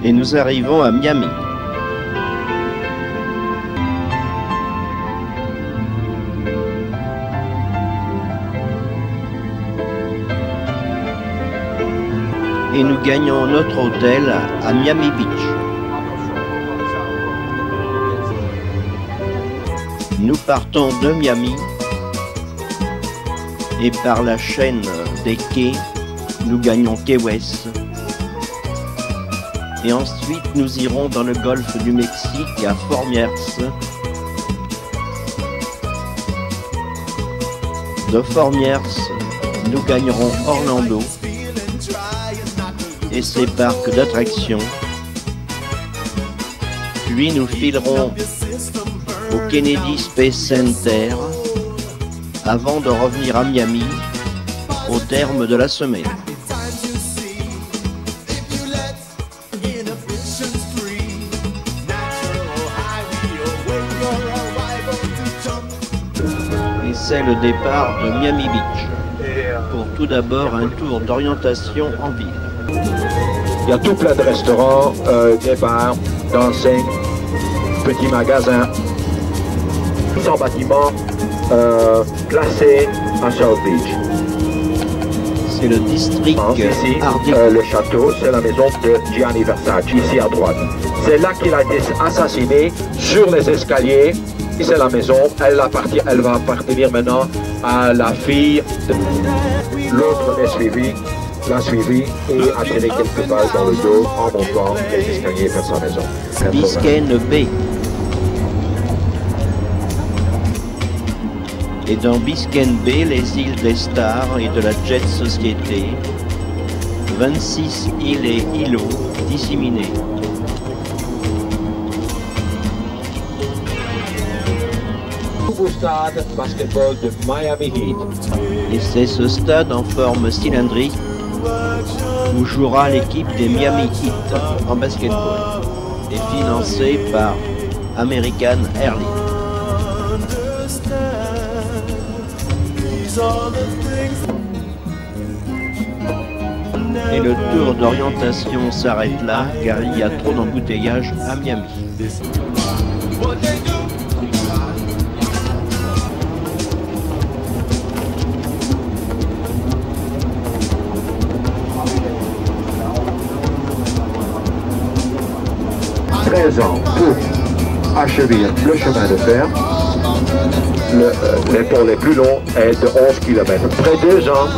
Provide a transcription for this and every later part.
Et nous arrivons à Miami. Et nous gagnons notre hôtel à Miami Beach. Nous partons de Miami et par la chaîne des quais, nous gagnons Key West. Et ensuite, nous irons dans le golfe du Mexique à Fort Myers. De Fort Myers, nous gagnerons Orlando et ses parcs d'attractions. Puis nous filerons au Kennedy Space Center avant de revenir à Miami au terme de la semaine. Et c'est le départ de Miami Beach pour tout d'abord un tour d'orientation en ville. Il y a tout plein de restaurants, des bars, dancing, petits magasins, tout en bâtiment placé à South Beach. C'est le district ici, Art le château, c'est la maison de Gianni Versace, ici à droite. C'est là qu'il a été assassiné, sur les escaliers. C'est la maison, elle va appartenir maintenant à la fille. L'autre l'a suivi et a tiré quelques balles dans le dos en montant les escaliers vers sa maison. Biscayne Bay. Et dans Biscayne Bay, les îles des Stars et de la Jet Society, 26 îles et îlots disséminés. Nouveau stade basketball de Miami Heat. Et c'est ce stade en forme cylindrique où jouera l'équipe des Miami Heat en basketball et financé par American Airlines. Et le tour d'orientation s'arrête là car il y a trop d'embouteillages à Miami. 13 ans pour achever le chemin de fer. Le pont les plus long est de 11 km. Après 2 ans,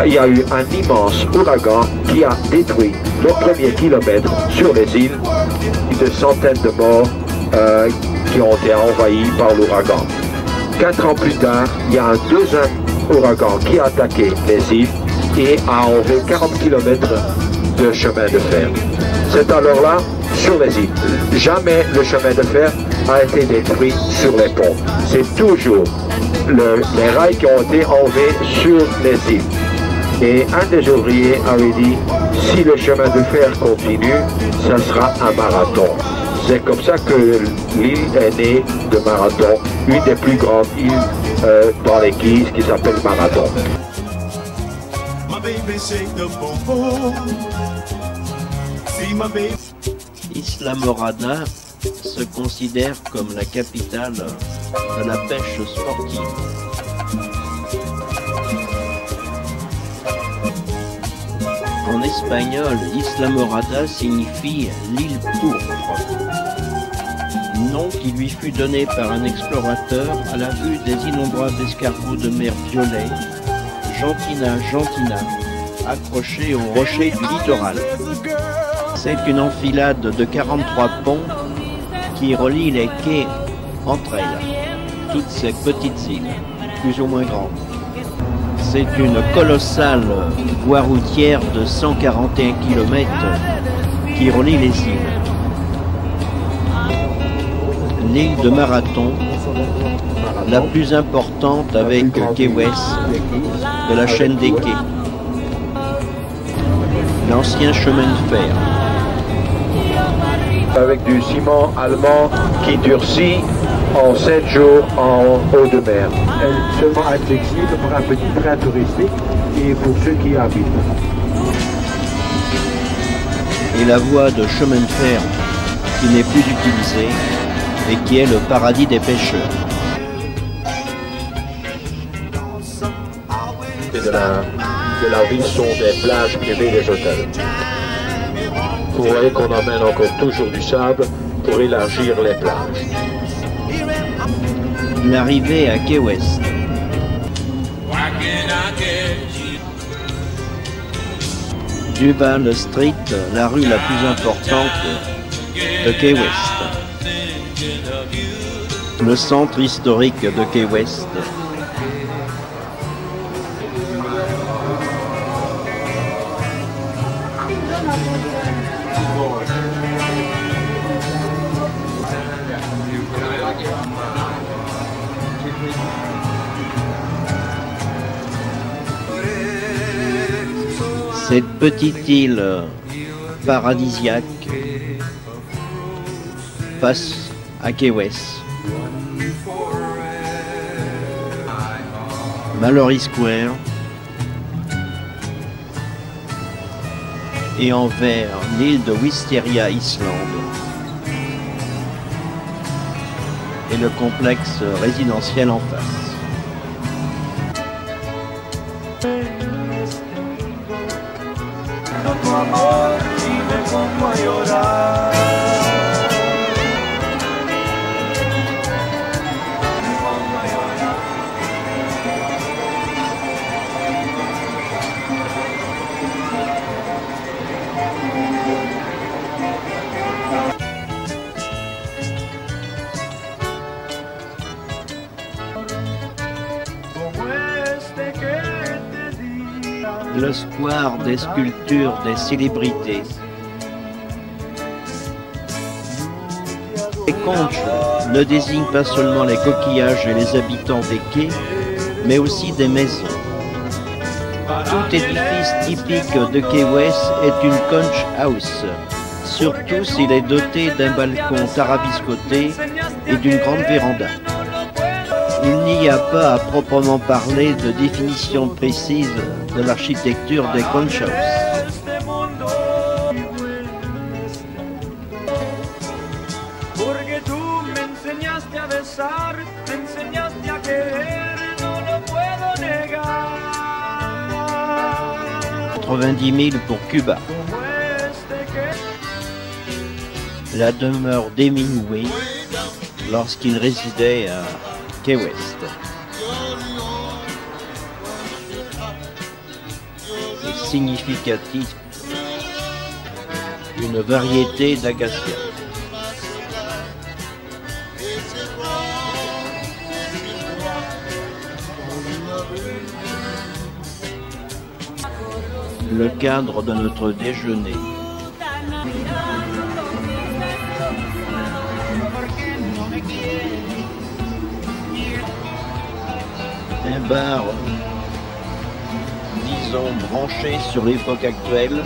il y a eu un immense ouragan qui a détruit le premier kilomètre sur les îles. De centaines de morts qui ont été envahis par l'ouragan. 4 ans plus tard, il y a un deuxième ouragan qui a attaqué les îles et a enlevé 40 km de chemin de fer. C'est alors là, sur les îles. Jamais le chemin de fer a été détruit sur les ponts. C'est toujours les rails qui ont été enlevés sur les îles. Et un des ouvriers avait dit, si le chemin de fer continue, ça sera un marathon. C'est comme ça que l'île est née de Marathon, une des plus grandes îles dans les Keys qui s'appelle Marathon. Islamorada se considère comme la capitale de la pêche sportive. En espagnol, Islamorada signifie l'île pourpre, nom qui lui fut donné par un explorateur à la vue des innombrables escargots de mer violet, Gentina, accrochés aux rochers du littoral. C'est une enfilade de 43 ponts qui relient les quais entre elles, toutes ces petites îles, plus ou moins grandes. C'est une colossale voie routière de 141 km qui relie les îles. L'île de Marathon, la plus importante avec Key West de la chaîne des quais. L'ancien chemin de fer. Avec du ciment allemand qui durcit en 7 jours en eau de mer. Elle est seulement accessible pour un petit train touristique et pour ceux qui y habitent. et la voie de chemin de fer qui n'est plus utilisée et qui est le paradis des pêcheurs. De la ville sont des plages privées des hôtels. Vous voyez qu'on emmène encore toujours du sable pour élargir les plages. L'arrivée à Key West. Duval Street, la rue la plus importante de Key West. Le centre historique de Key West. Cette petite île paradisiaque face à Key West. Mallory Square et envers l'île de Wisteria Island et le complexe résidentiel en face. Le square des sculptures des célébrités. Les conches ne désignent pas seulement les coquillages et les habitants des quais, mais aussi des maisons. Tout édifice typique de Key West est une conch house, surtout s'il est doté d'un balcon tarabiscoté et d'une grande véranda. Il n'y a pas à proprement parler de définition précise de l'architecture des conch houses. « 90 000 pour Cuba. La demeure d'Hemingway lorsqu'il résidait à Key West. C'est significatif d'une variété d'agacias. Le cadre de notre déjeuner. Un bar, disons, branché sur l'époque actuelle.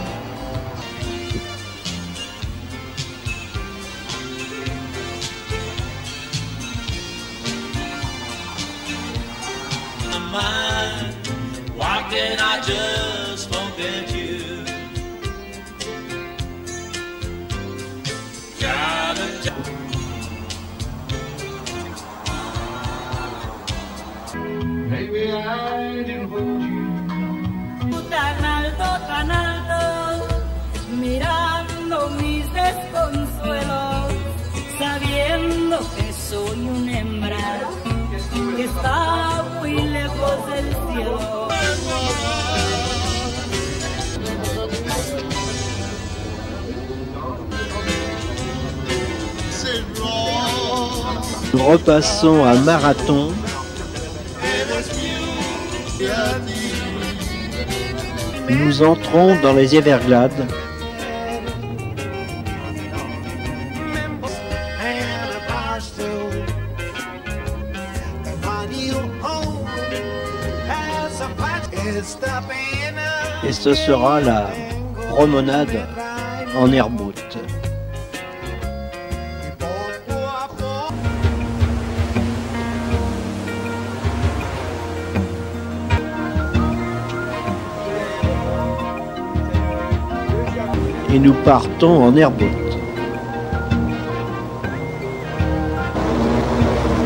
Tan alto, mirando mis desconsuelos, sabiendo que soy una hembra que está muy lejos del cielo. Repassons à Marathon. Nous entrons dans les Everglades. Et ce sera la promenade en airboat. et nous partons en airboat.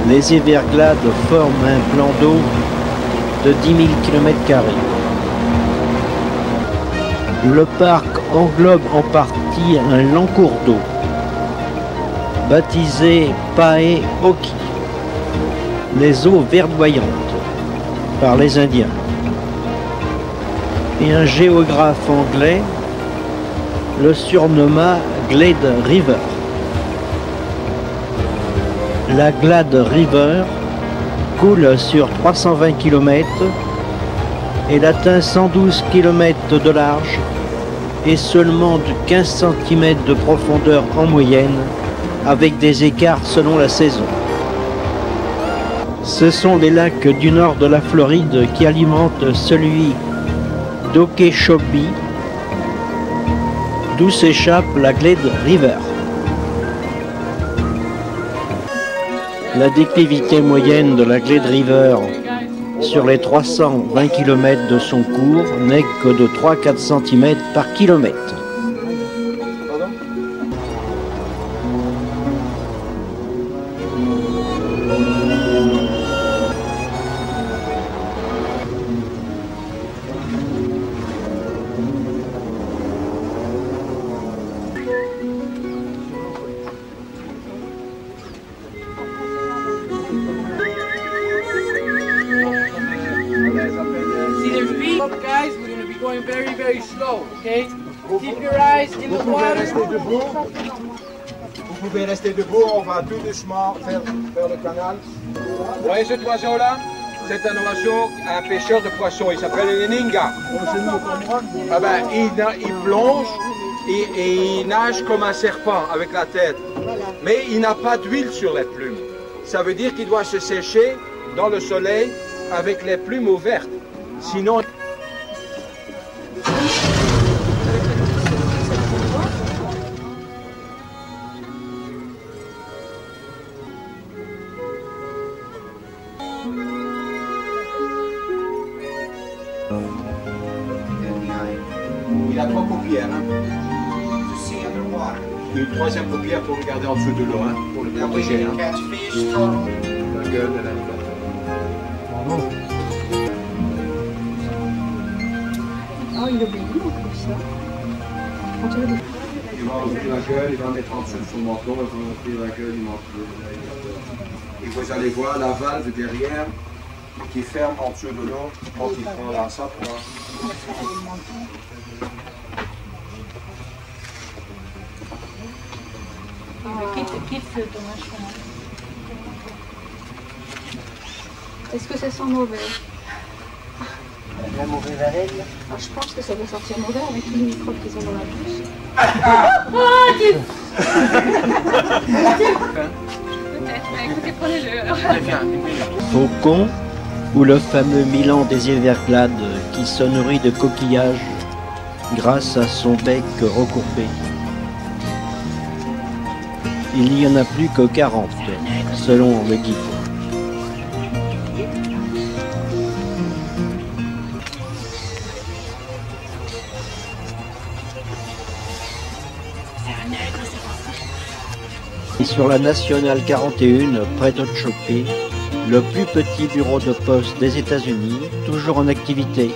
Les Everglades forment un plan d'eau de 10 000 km². Le parc englobe en partie un lent cours d'eau, baptisé Paeoki, les eaux verdoyantes, par les Indiens. Et un géographe anglais le surnomma Glade River. La Glade River coule sur 320 km. Elle atteint 112 km de large et seulement de 15 cm de profondeur en moyenne, avec des écarts selon la saison. Ce sont les lacs du nord de la Floride qui alimentent celui d'Okeechobee, d'où s'échappe la Glade River. La déclivité moyenne de la Glade River sur les 320 km de son cours n'est que de 3-4 cm par kilomètre. Guys, we're going to be going very, very slow, okay? Keep your eyes in the water. Vous pouvez rester debout, on va tout doucement faire le canal. Vous voyez cet oiseau-là? C'est un oiseau, un pêcheur de poissons, il s'appelle le ninga. Ah ben, il plonge et il nage comme un serpent avec la tête. Mais il n'a pas d'huile sur les plumes. Ça veut dire qu'il doit se sécher dans le soleil avec les plumes ouvertes. Sinon... Il a 3 paupières. Hein. Une troisième paupière pour regarder en dessous de l'eau, hein, pour le protéger. Hein. La gueule de l'animal. Oh, il obéit comme ça. Il va ouvrir la gueule, il va mettre en dessous de son menton, il va ouvrir la gueule, il va et vous allez voir la valve derrière qui ferme en dessous de l'eau quand il prend la sape. Quitte ton machin. Est-ce que ça sent mauvais? La mauvaise haleine. Ah, je pense que ça doit sortir mauvais avec tous les microbes qu'ils ont dans la bouche. Peut-être, écoutez, prenez-le. Faucon, ou le fameux Milan des Everglades qui se nourrit de coquillages grâce à son bec recourbé. Il n'y en a plus que 40, selon le guide. Et sur la nationale 41, près d'Okeechobee, le plus petit bureau de poste des États-Unis, toujours en activité.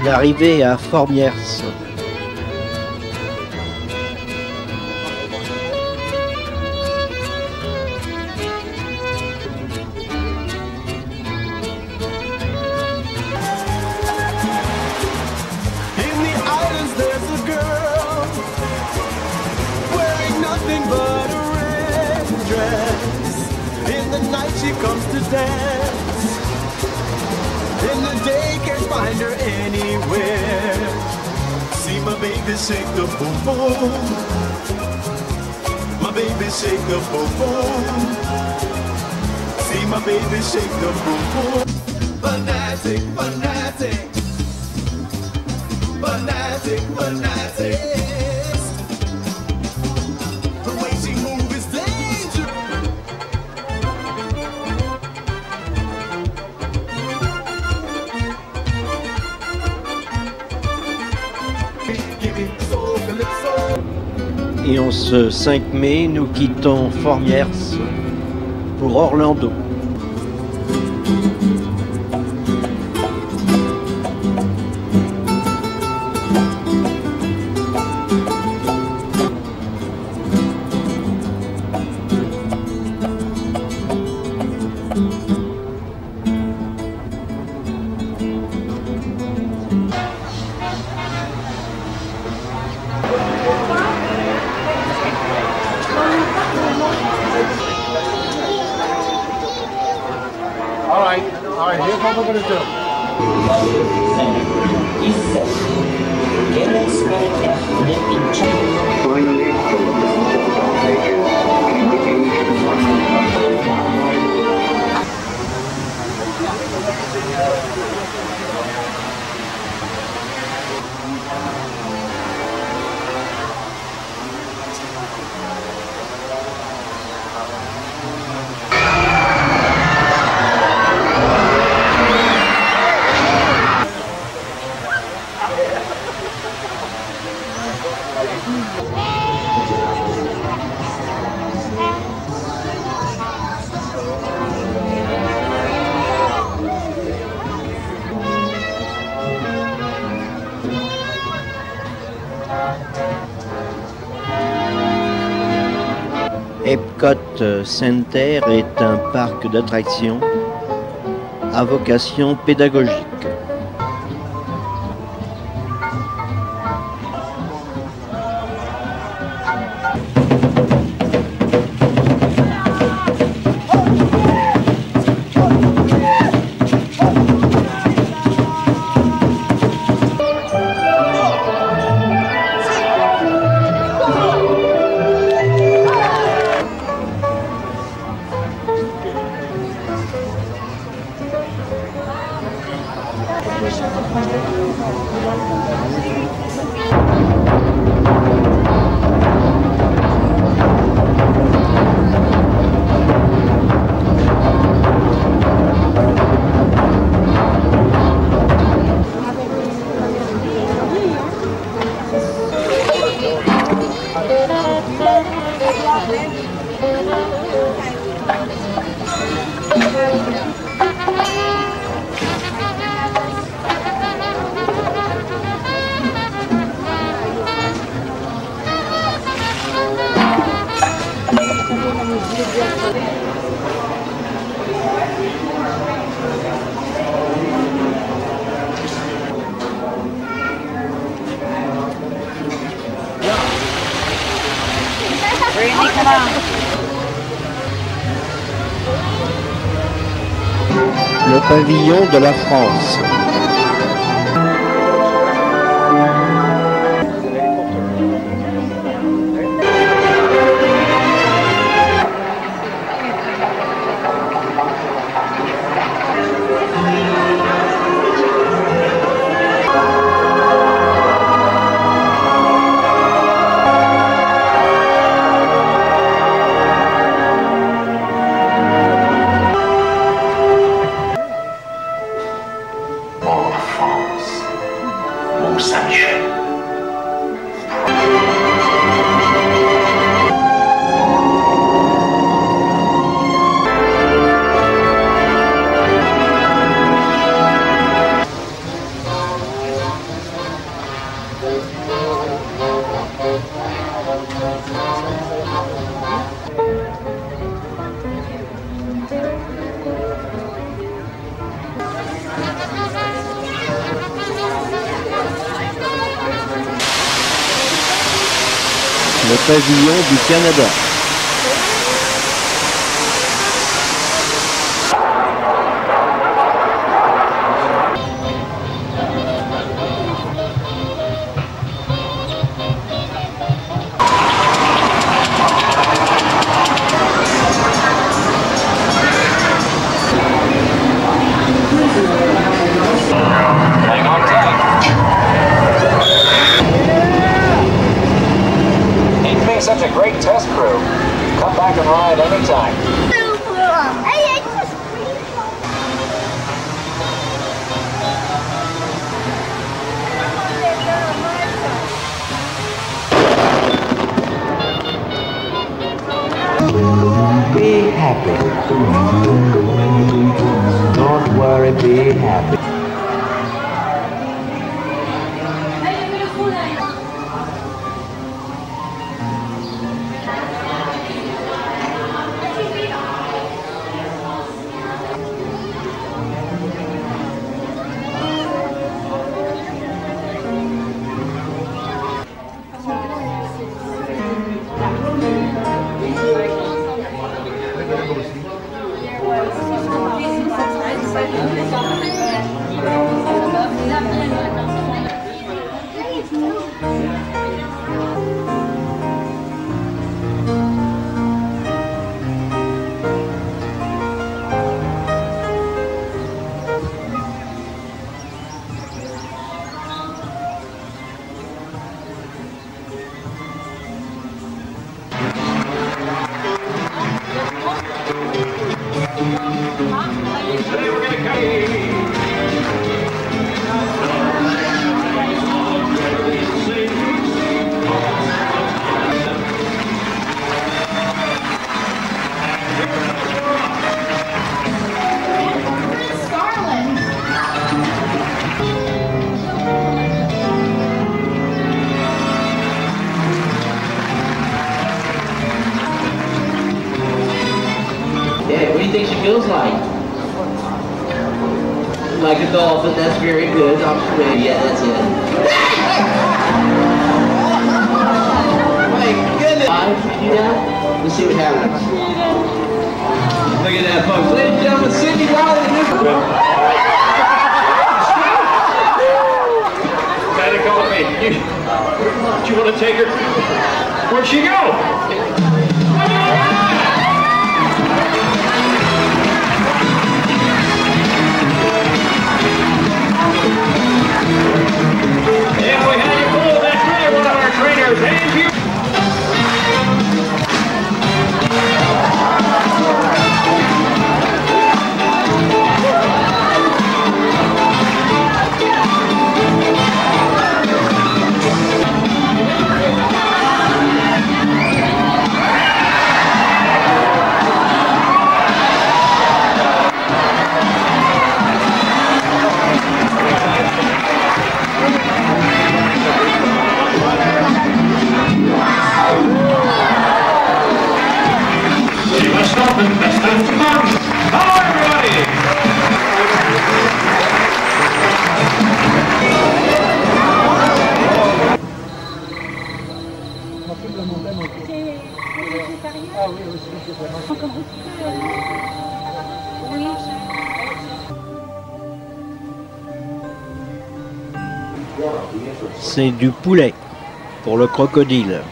L'arrivée à Fort Myers. She comes to dance. In the day, can't find her anywhere. See my baby shake the boom boom. My baby shake the boom boom. See my baby shake the boom boom. Fanatic, fanatic, fanatic, fanatic. The way she moves is dangerous. Et en ce 5 mai, nous quittons Fort Myers pour Orlando. All right, here's what we're going to do. Finally, from the Dark Ages, the age of Epcot Center est un parc d'attractions à vocation pédagogique. Le pavillon de la France. Le pavillon du Canada. Such a great test crew. happy. Don't worry, be happy. Yeah, what do you think she feels like? Like a dolphin, that's very good. Yeah, that's it. My goodness! Can you do that? Let's see what happens. Look at that, folks. Ladies and gentlemen, Cindy Riley. Daddy called me. Do you want to take her? Where'd she go? Yeah, we had you pull. That's really one of our trainers. And you. C'est du poulet pour le crocodile.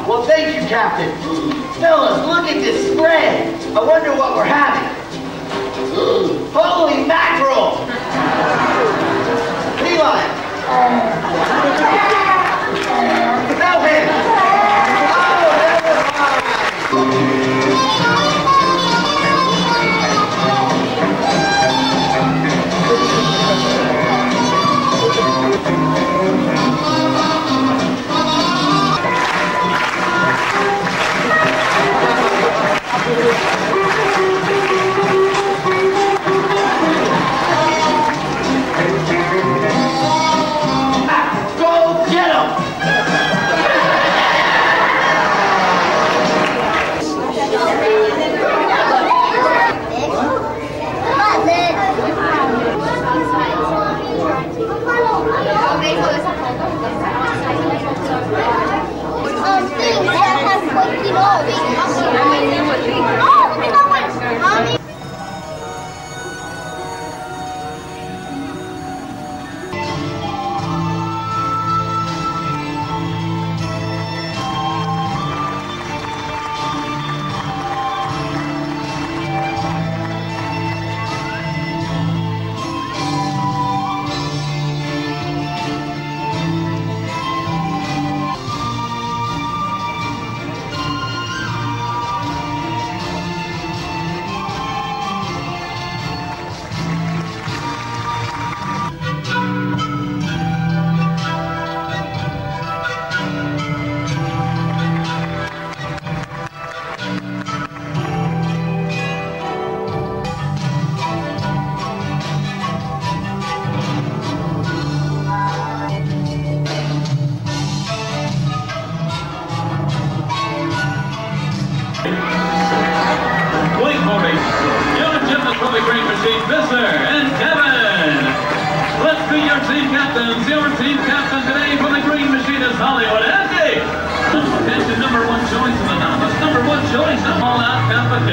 Well, thank you, Captain. Fellas, look at this spread. I wonder what we're having. Holy mackerel! Eli! Melvin!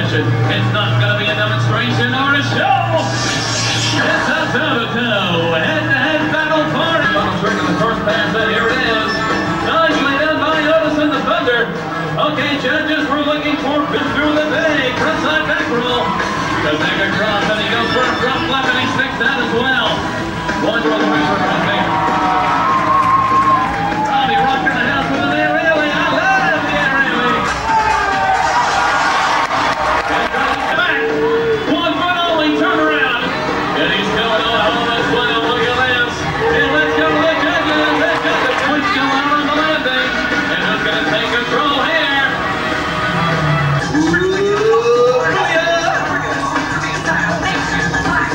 It's not going to be a demonstration or a show. It's a toe-to-toe, head-to-head battle for it. I'm trigger the first pass, and here it is. Nicely done by Otis and the Thunder. Okay, judges, we're looking for fifth through the day. Front side back roll. The Mega Cross, and he goes for a front flap, and he sticks that as well. One roll the way for Robbie. Robbie rocking the house with an aerial. I love the aerial. One foot only, turn around. And he's going on home as well. Look at this. And let's go to the judges. They've got the twin still out on the landing. And who's going to take control here?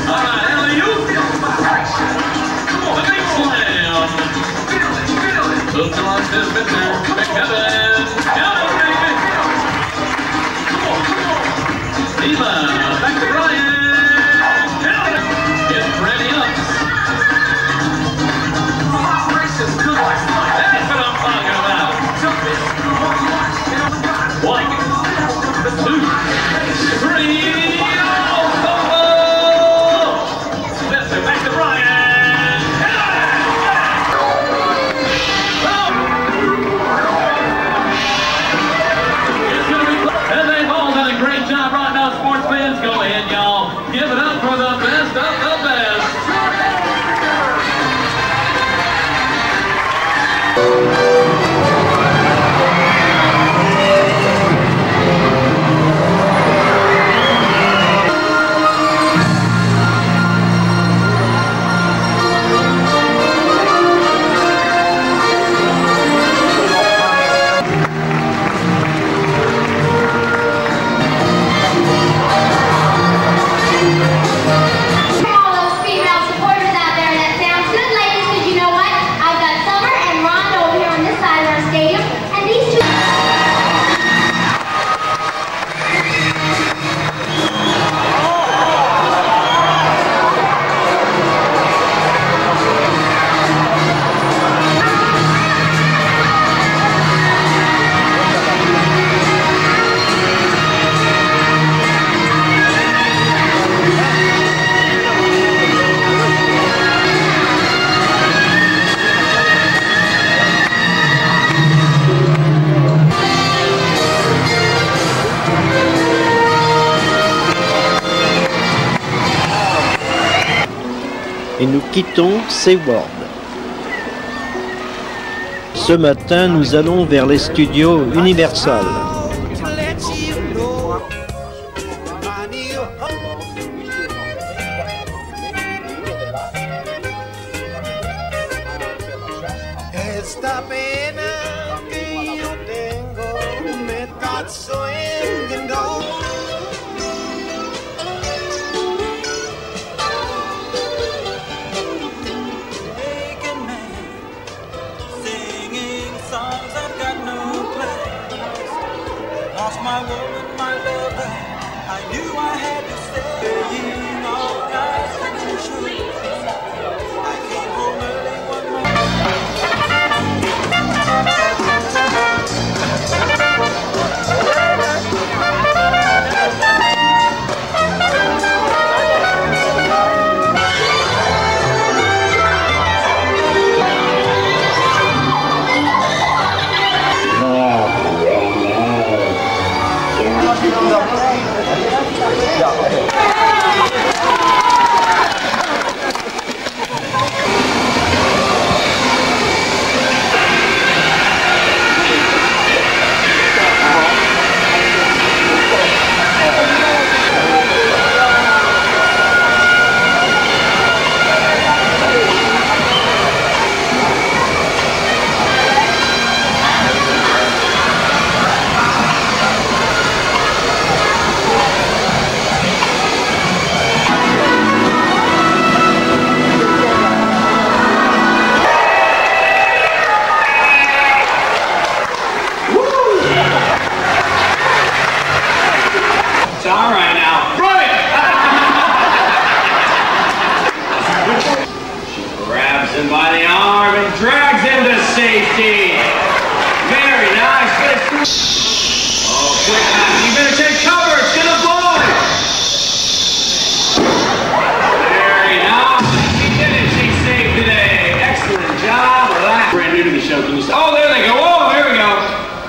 All right, alley-oop. The big slam. Look to launch this Mr. McKevin. Eva, back to Brian. It's ready up. That's what I'm talking about. 1, 2, 3. Oh, Spencer, back to Brian. It's going to be close. And they've all done a great job right now, sports fans. Go ahead, y'all. Give it up for the best of the best. Et nous quittons SeaWorld. Ce matin, nous allons vers les studios Universal. Esta pena que yo tengo me está sueñando. Naked man singing songs I've got no place. Lost my woman, my lover. All right now. Right! She grabs him by the arm and drags him to safety. Very nice. Oh, quick, you better take cover. It's gonna blow. Very nice. He did it. She's safe today. Excellent job. Brand new to the show. Can you say, oh, there they go. Oh, here we go.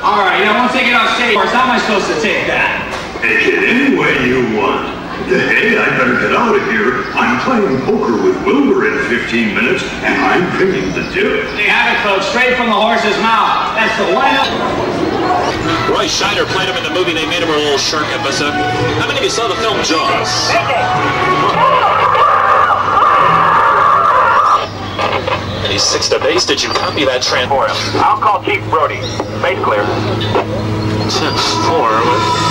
All right, you know, once they get off stage, how am I supposed to take that? Take it any way you want. Hey, I better get out of here. I'm playing poker with Wilbur in 15 minutes, and I'm bringing the dip. You have it, folks, straight from the horse's mouth. That's the lineup. Roy Scheider played him in the movie They Made Him a Little Shark episode. How many of you saw the film Jaws? And he's 6 to base. Did you copy that for him? I'll call Chief Brody. Base clear. 10-4.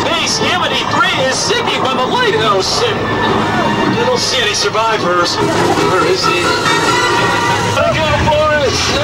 Base Amity 3 is sinking by the lighthouse. I don't see any survivors. Where is he? Look out, Boris!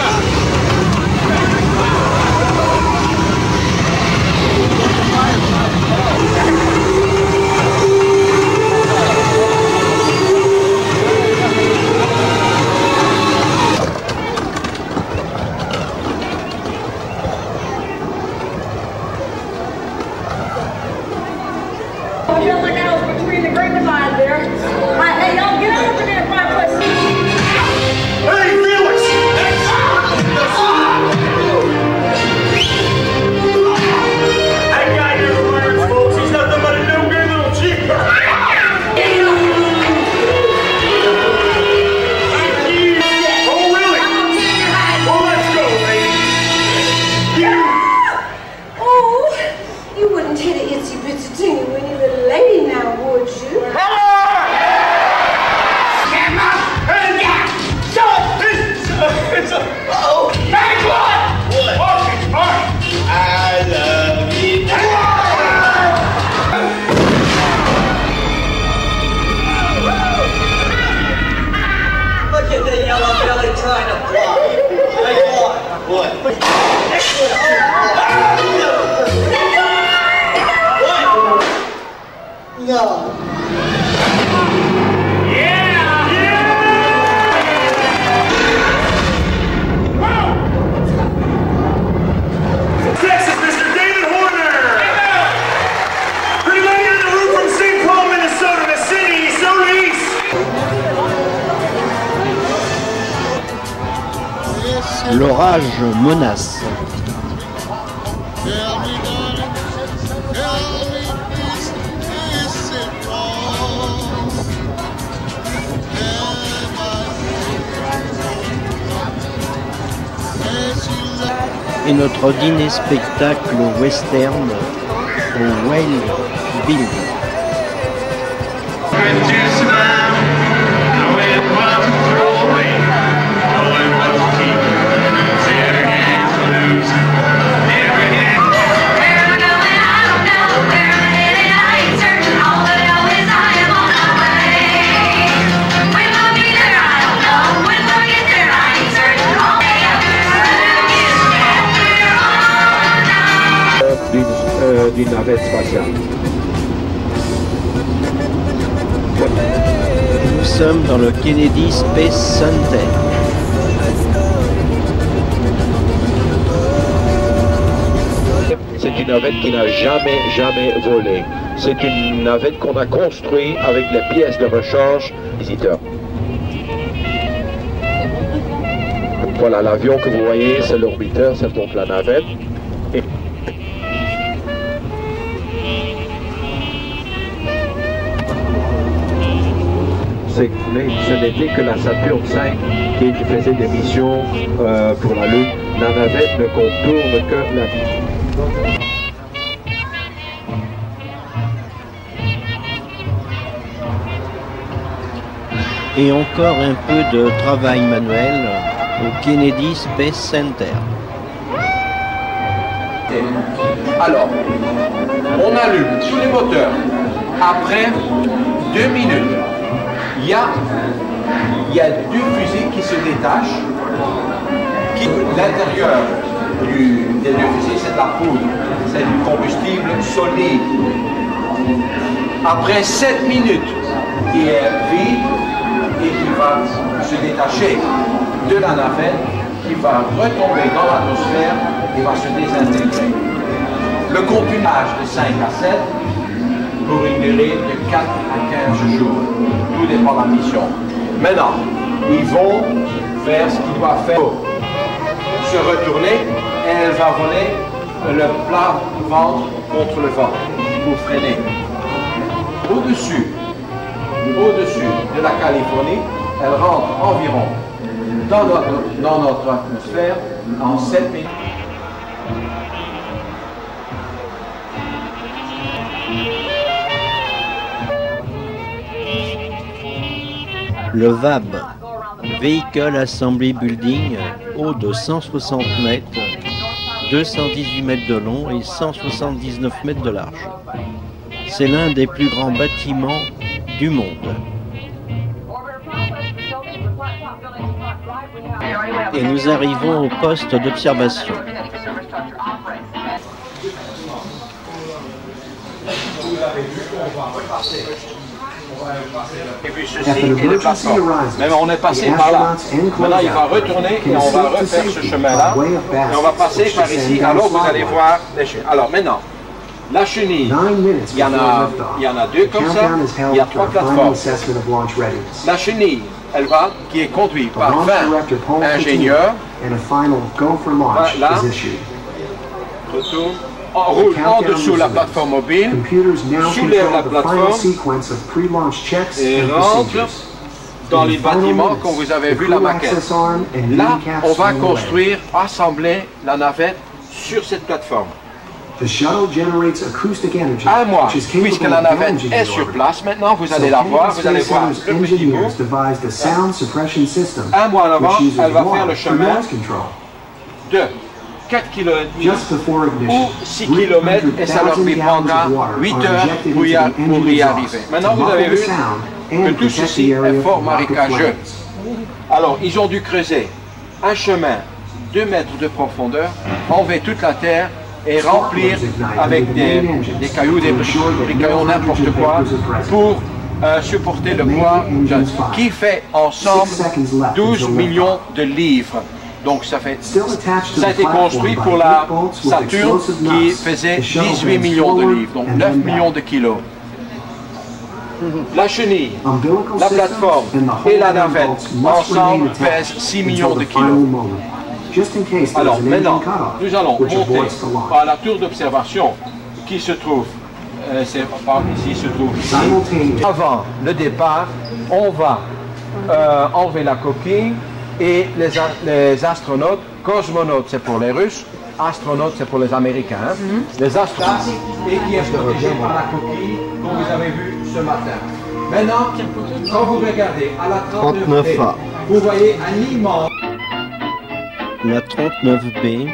L'orage menace. Et notre dîner spectacle western au Wild Bill. D'une navette spatiale. Nous sommes dans le Kennedy Space Center. C'est une navette qui n'a jamais volé. C'est une navette qu'on a construite avec les pièces de rechange visiteurs. Voilà l'avion que vous voyez, c'est l'orbiteur, c'est donc la navette. Et mais ce n'était que la Saturn V qui faisait des missions pour la Lune. La navette ne contourne que la Lune. Et encore un peu de travail manuel au Kennedy Space Center. Alors, on allume tous les moteurs. Après 2 minutes, il y a 2 fusils qui se détachent. L'intérieur des 2 fusils, c'est de la poudre. C'est du combustible solide. Après 7 minutes, il est vide et il va se détacher de la navette, il va retomber dans l'atmosphère et va se désintégrer. Le comprimage de 5 à 7 pour une durée de 4 à 15 jours. Tout dépend de la mission. Maintenant, ils vont faire ce qu'ils doivent faire. Se retourner et elle va voler le plat ventre contre le vent pour freiner. Au-dessus de la Californie, elle rentre environ dans notre atmosphère en 7 minutes. Le VAB, Vehicle Assembly Building, haut de 160 mètres, 218 mètres de long et 179 mètres de large. C'est l'un des plus grands bâtiments du monde. Et nous arrivons au poste d'observation. Et puis ceci est le plateforme. Même on est passé par là. Maintenant il va retourner et on va refaire ce chemin-là. Et on va passer par ici. Alors vous allez voir les chenilles. Alors maintenant, la chenille, il y en a deux comme ça. Il y a 3 plateformes. La chenille, elle va, qui est conduite par 20 ingénieurs. Là, retourne. Enroule en dessous la plateforme mobile, soulève la plateforme et rentre dans les bâtiments comme vous avez vu la maquette. Là, on va construire, assembler la navette sur cette plateforme. Un mois, puisque la navette est sur place, maintenant vous allez la voir, vous allez voir le petit bout. Un mois en avant, elle va faire le chemin de 4 km ou 6 km et ça leur prendra 8 heures pour y arriver. Maintenant, vous avez vu que tout ceci est fort marécageux. Alors, ils ont dû creuser un chemin 2 mètres de profondeur, enlever toute la terre et remplir avec des cailloux, des cailloux, n'importe quoi, pour supporter le poids qui fait ensemble 12 millions de livres. Donc ça a été construit pour la Saturn qui faisait 18 millions de livres, donc 9 millions de kilos. La chenille, la plateforme et la navette ensemble pèsent 6 millions de kilos. Alors maintenant, nous allons monter à la tour d'observation qui se trouve, c'est par ici, se trouve ici. Avant le départ, on va enlever la coquille. Et les astronautes, cosmonautes c'est pour les Russes, astronautes c'est pour les Américains, les astronautes et qui est protégé par la coquille comme vous avez vu ce matin. Maintenant, quand vous regardez à la 39B, vous voyez un immense... La 39B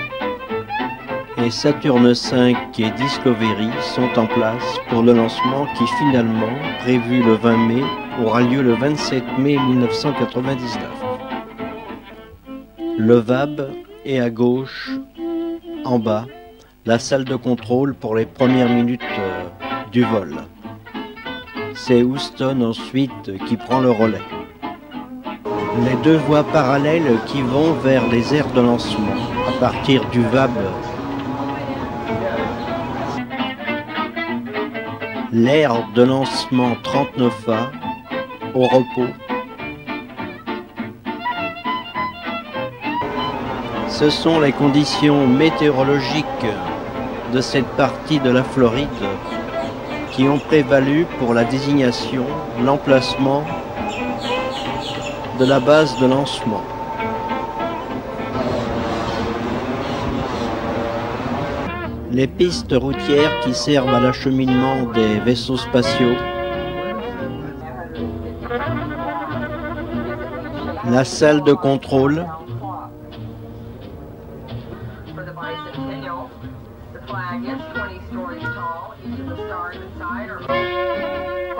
et Saturn V et Discovery sont en place pour le lancement qui finalement, prévu le 20 mai, aura lieu le 27 mai 1999. Le VAB est à gauche, en bas, la salle de contrôle pour les premières minutes du vol. C'est Houston ensuite qui prend le relais. Les 2 voies parallèles qui vont vers les aires de lancement à partir du VAB. L'aire de lancement 39A au repos. Ce sont les conditions météorologiques de cette partie de la Floride qui ont prévalu pour la désignation, l'emplacement de la base de lancement. Les pistes routières qui servent à l'acheminement des vaisseaux spatiaux. La salle de contrôle.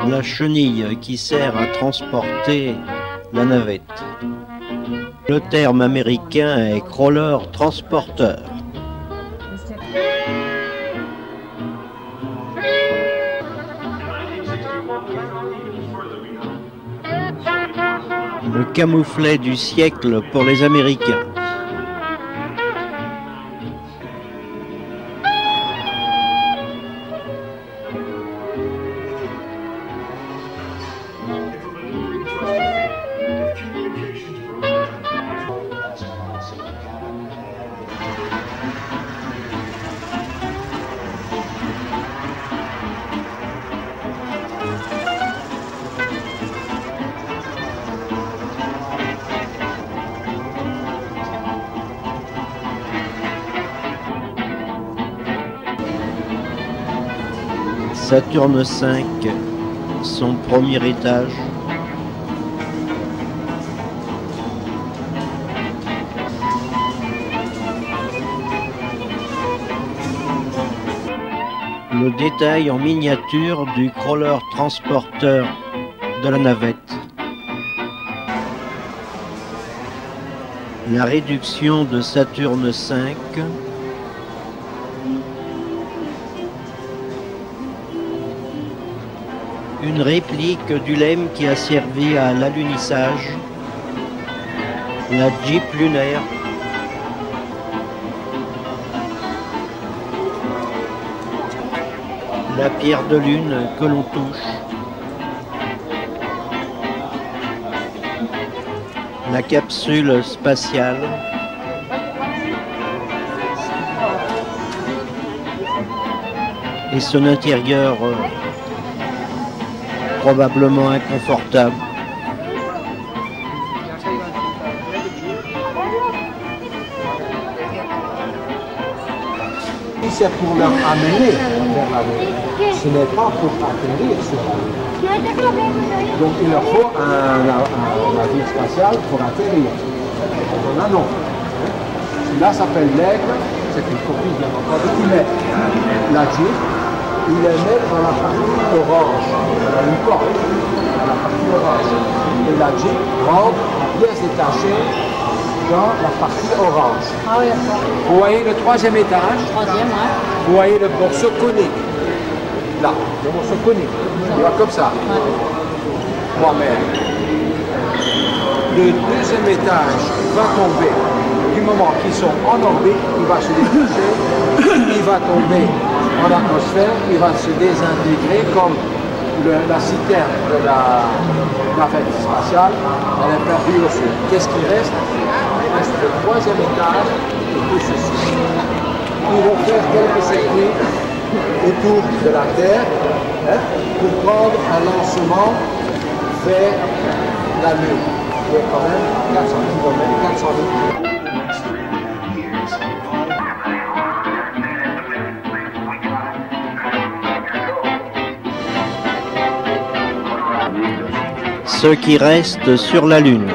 La chenille qui sert à transporter la navette. Le terme américain est crawler transporteur. Le camouflet du siècle pour les Américains. Saturne V, son premier étage. Le détail en miniature du crawler transporteur de la navette. La réduction de Saturne V. Une réplique du LEM qui a servi à l'alunissage, la Jeep lunaire, la pierre de lune que l'on touche, la capsule spatiale, et son intérieur probablement inconfortable. C'est pour leur amener vers la Lune. Ce n'est pas pour atterrir sur la Lune. Donc il leur faut un navire spatial pour atterrir. On a non. Celui-là s'appelle l'Aigle, c'est une copie bien entendu. Il met la Jeep, il les met dans la partie orange. Il y a une porte dans la partie orange. Et la Jeep rentre en pièces détachées dans la partie orange. Ah oui, vous voyez le troisième étage. Troisième, ouais. Vous voyez le morceau conique. Là, le morceau conique. Il va comme ça. Moi-même. Le deuxième étage va tomber. Du moment qu'ils sont en orbite, il va se détacher. Il va tomber en atmosphère. Il va se désintégrer comme la citerne de la navette spatiale. Elle est perdue au sud. Qu'est-ce qui reste? Il reste le troisième étage et tout ceci. Ils vont faire quelques circuits autour de la Terre pour prendre un lancement vers la Lune, qui est quand même 400 km, 400 000 km. Ceux qui restent sur la Lune.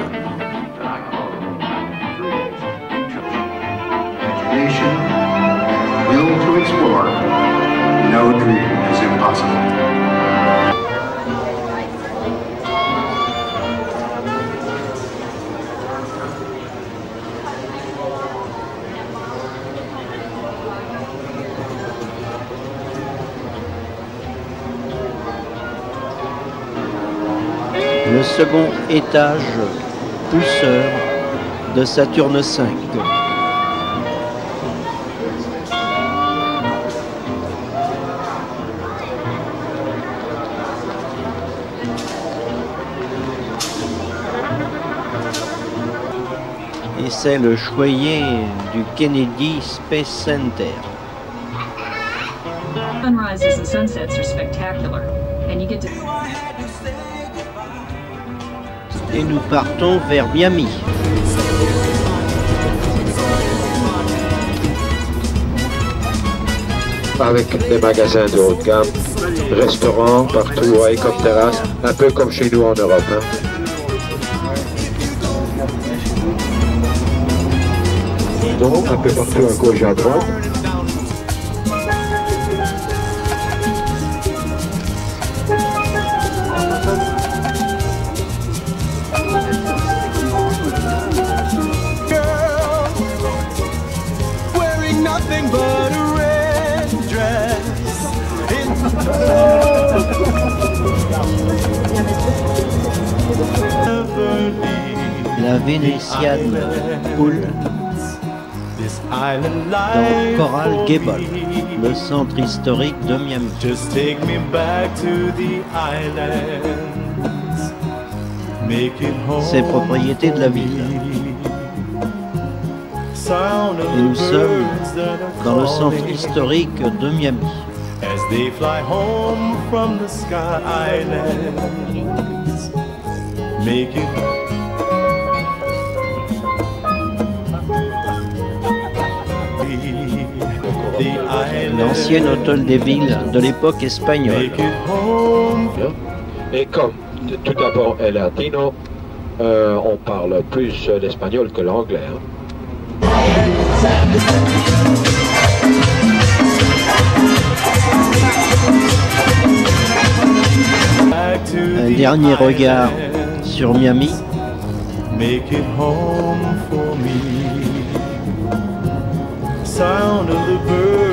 Le second étage pousseur de Saturne V. Et c'est le choyer du Kennedy Space Center. Sunrises and sunsets are spectacular, and you get to... Et nous partons vers Miami. Avec des magasins de haut de gamme, restaurants partout, comme terrasse, un peu comme chez nous en Europe. Donc un peu partout à gauche et à droite. Nothing but a red dress. Venetian Pool dans Coral Gable, le centre historique de Miami. Just take me back to the islands. Make it home. C'est propriété de la ville. Et nous sommes dans le centre historique de Miami. As they fly home from the sky islands. Make it L'ancien hôtel des villes de l'époque espagnole. Et comme tout d'abord est latino, on parle plus l'espagnol que l'anglais. Un dernier regard sur Miami. Make it home for me. Sound of the birds.